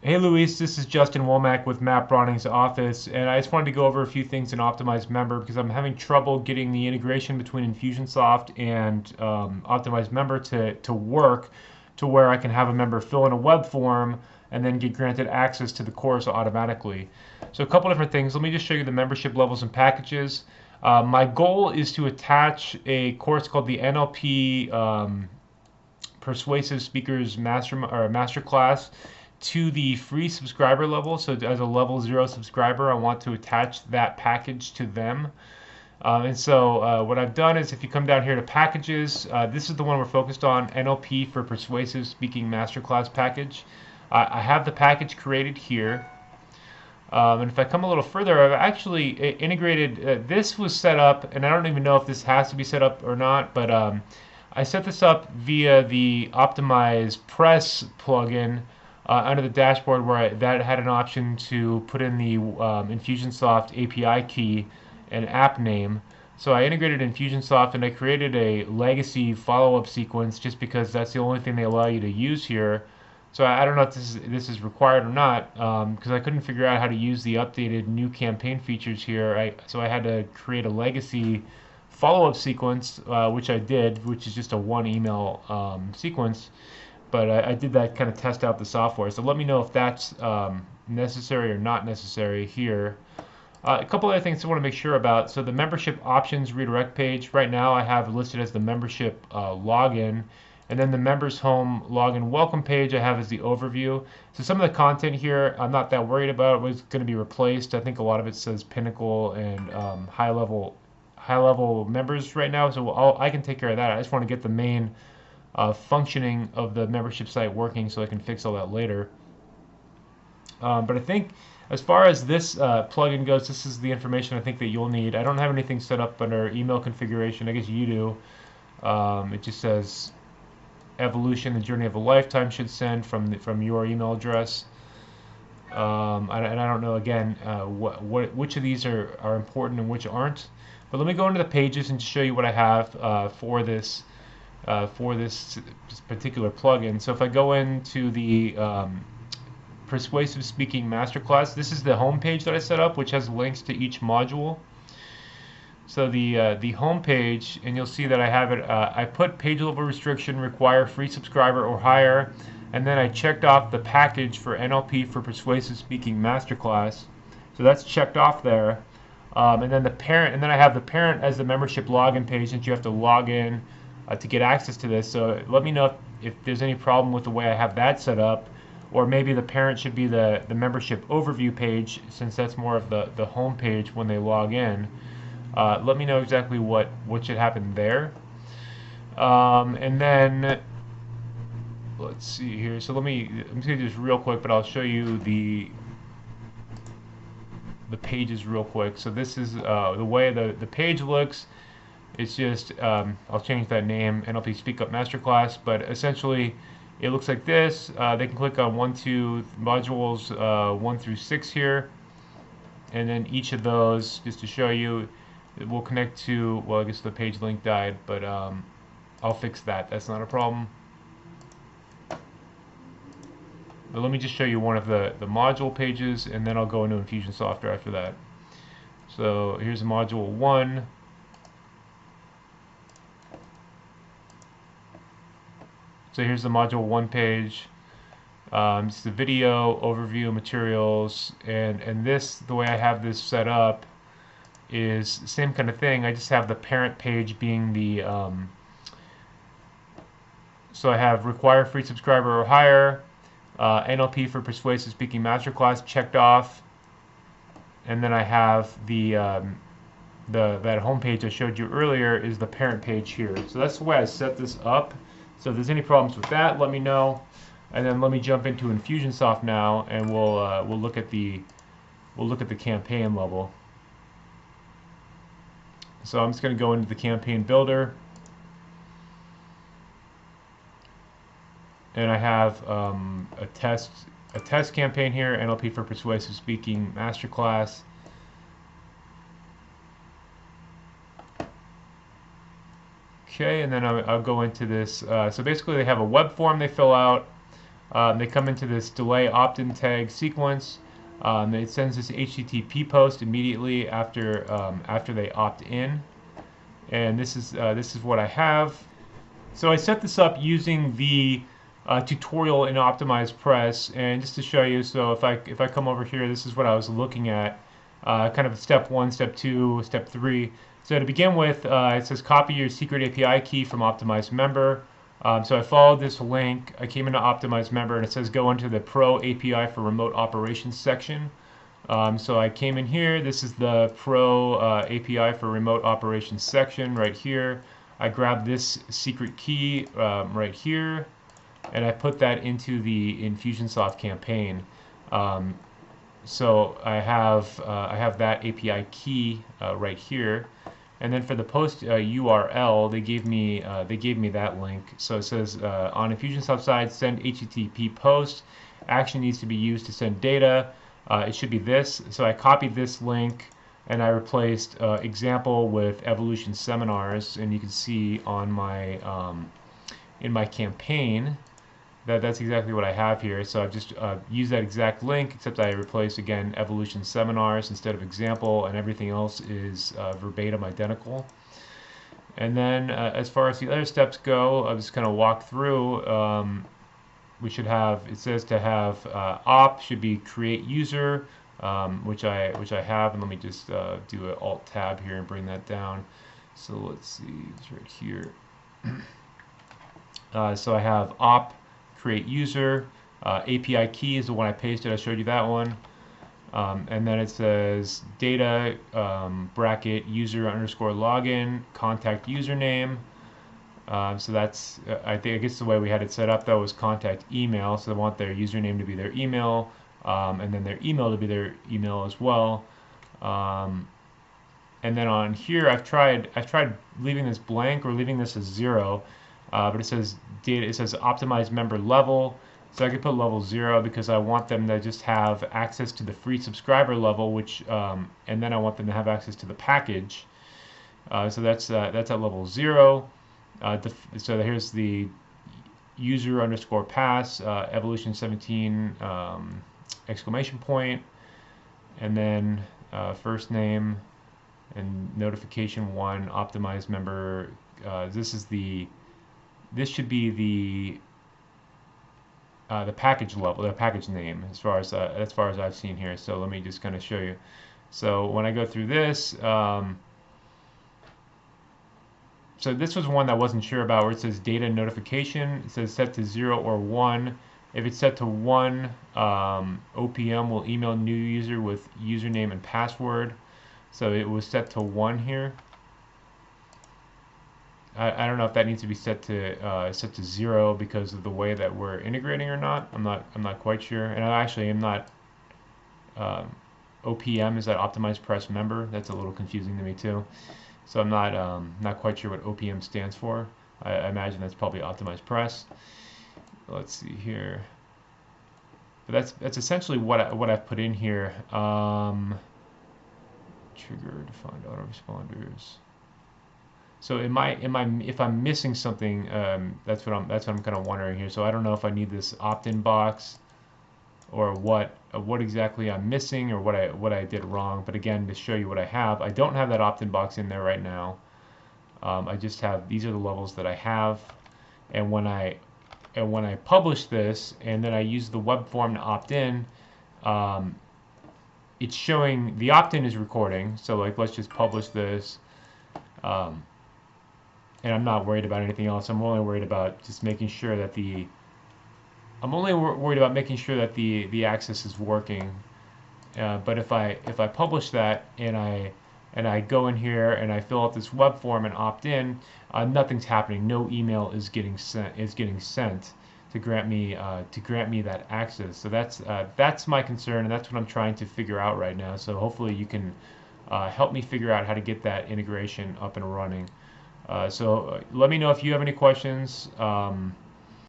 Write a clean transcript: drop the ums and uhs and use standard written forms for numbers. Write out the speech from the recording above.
Hey Luis, this is Justin Womack with Matt Browning's office, and I just wanted to go over a few things in Optimized Member because I'm having trouble getting the integration between Infusionsoft and Optimized Member to work to where I can have a member fill in a web form and then get granted access to the course automatically. So a couple different things. Let me just show you the membership levels and packages. My goal is to attach a course called the NLP Persuasive Speakers Master Class to the free subscriber level. So as a level 0 subscriber, I want to attach that package to them. And so what I've done is if you come down here to packages, this is the one we're focused on, NLP for Persuasive Speaking Masterclass package. I have the package created here. And if I come a little further, I've actually integrated, this was set up, and I don't even know if this has to be set up or not, but I set this up via the Optimize Press plugin under the dashboard where that had an option to put in the Infusionsoft API key and app name. So I integrated Infusionsoft and I created a legacy follow-up sequence just because that's the only thing they allow you to use here. So I don't know if this is required or not because I couldn't figure out how to use the updated new campaign features here. So I had to create a legacy follow-up sequence, which I did, which is just a one email sequence. But I did that kind of test out the software. So let me know if that's necessary or not necessary here. A couple other things I want to make sure about. So the membership options redirect page, right now I have listed as the membership login. And then the members home login welcome page I have as the overview. So some of the content here I'm not that worried about. It was going to be replaced. I think a lot of it says Pinnacle and high level members right now. So I can take care of that. I just want to get the main functioning of the membership site working so I can fix all that later. But I think as far as this plugin goes, this is the information I think that you'll need. I don't have anything set up under email configuration. I guess you do. It just says evolution, the journey of a lifetime should send from your email address. And I don't know again which of these are important and which aren't. But let me go into the pages and show you what I have for this particular plugin. So if I go into the Persuasive Speaking Masterclass, this is the home page that I set up, which has links to each module. So the home page, and you'll see that I have it. I put page level restriction, require free subscriber or higher, and then I checked off the package for NLP for Persuasive Speaking Masterclass. So that's checked off there. And then the parent, and then I have the parent as the membership login page, since you have to log in to get access to this. So let me know if there's any problem with the way I have that set up, or maybe the parent should be the membership overview page, since that's more of the home page when they log in. Let me know exactly what should happen there. And then let's see here. So I'm just gonna do this real quick, but I'll show you the pages real quick. So this is the way the page looks. It's just I'll change that name, NLP Speak Up Masterclass, but essentially it looks like this. They can click on modules 1 through 6 here, and then each of those, just to show you, it will connect to, well, I guess the page link died, but I'll fix that. That's not a problem. But let me just show you one of the module pages, and then I'll go into Infusionsoft after that. So here's module 1. So here's the module 1 page. It's the video, overview, materials, and this, the way I have this set up, is the same kind of thing. I just have the parent page being the, so I have require free subscriber or higher, NLP for Persuasive Speaking Masterclass checked off, and then I have that home page I showed you earlier is the parent page here. So that's the way I set this up. So if there's any problems with that, let me know. And then let me jump into Infusionsoft now, and we'll look at the campaign level. So I'm just going to go into the campaign builder, and I have a test campaign here, NLP for Persuasive Speaking Masterclass. Okay, and then I'll go into this. So basically, they have a web form they fill out. They come into this delay opt-in tag sequence. It sends this HTTP post immediately after they opt in, and this is what I have. So I set this up using the tutorial in Optimize Press, and just to show you, so if I come over here, this is what I was looking at, kind of step 1, step 2, step 3. So to begin with, it says copy your secret API key from Optimize Member. So I followed this link. I came into Optimize Member, and it says go into the Pro API for Remote Operations section. So I came in here. This is the Pro API for Remote Operations section right here. I grabbed this secret key right here, and I put that into the Infusionsoft campaign. So I have that API key right here, and then for the post URL, they gave me that link. So it says on Infusionsoft side, send HTTP post. Action needs to be used to send data. It should be this. So I copied this link and I replaced example with evolution seminars, and you can see on my in my campaign that's exactly what I have here. So I've just used that exact link, except I replaced again evolution seminars instead of example, and everything else is verbatim identical. And then as far as the other steps go, I'll just kind of walk through. We should have, it says to have op should be create user, which I have, and let me just do an alt tab here and bring that down. So let's see, it's right here. So I have op create user, API key is the one I pasted. I showed you that one, and then it says data bracket user underscore login contact username. So that's I guess the way we had it set up though was contact email. So they want their username to be their email, and then their email to be their email as well. And then on here, I've tried leaving this blank or leaving this as 0, but it says data. It says optimize member level. So I could put level 0 because I want them to just have access to the free subscriber level, which and then I want them to have access to the package. So that's at level 0. So here's the user underscore pass evolution 17 exclamation point, and then first name and notification 1 optimize member. This should be the package level, the package name, as far as I've seen here. So let me just kind of show you. So when I go through this, so this was one that I wasn't sure about, where it says data notification. It says set to 0 or 1. If it's set to 1, OPM will email new user with username and password. So it was set to 1 here. I don't know if that needs to be set to 0 because of the way that we're integrating or not. I'm not quite sure. And I actually am not. OPM is that optimized press member. That's a little confusing to me too. So I'm not quite sure what OPM stands for. I imagine that's probably optimized press. Let's see here. But that's essentially what I've put in here. Trigger defined autoresponders. So if I'm missing something, that's what I'm kind of wondering here. So I don't know if I need this opt-in box, or what exactly I'm missing, or what I did wrong. But again, to show you what I have, I don't have that opt-in box in there right now. I just have, these are the levels that I have, and when I publish this and then I use the web form to opt in, it's showing the opt-in is recording. So like, let's just publish this. And I'm not worried about anything else. I'm only worried about just making sure that the access is working. But if I publish that and I go in here and I fill out this web form and opt in, nothing's happening. No email is getting sent to grant me that access. So that's my concern, and that's what I'm trying to figure out right now. So hopefully you can help me figure out how to get that integration up and running. So let me know if you have any questions.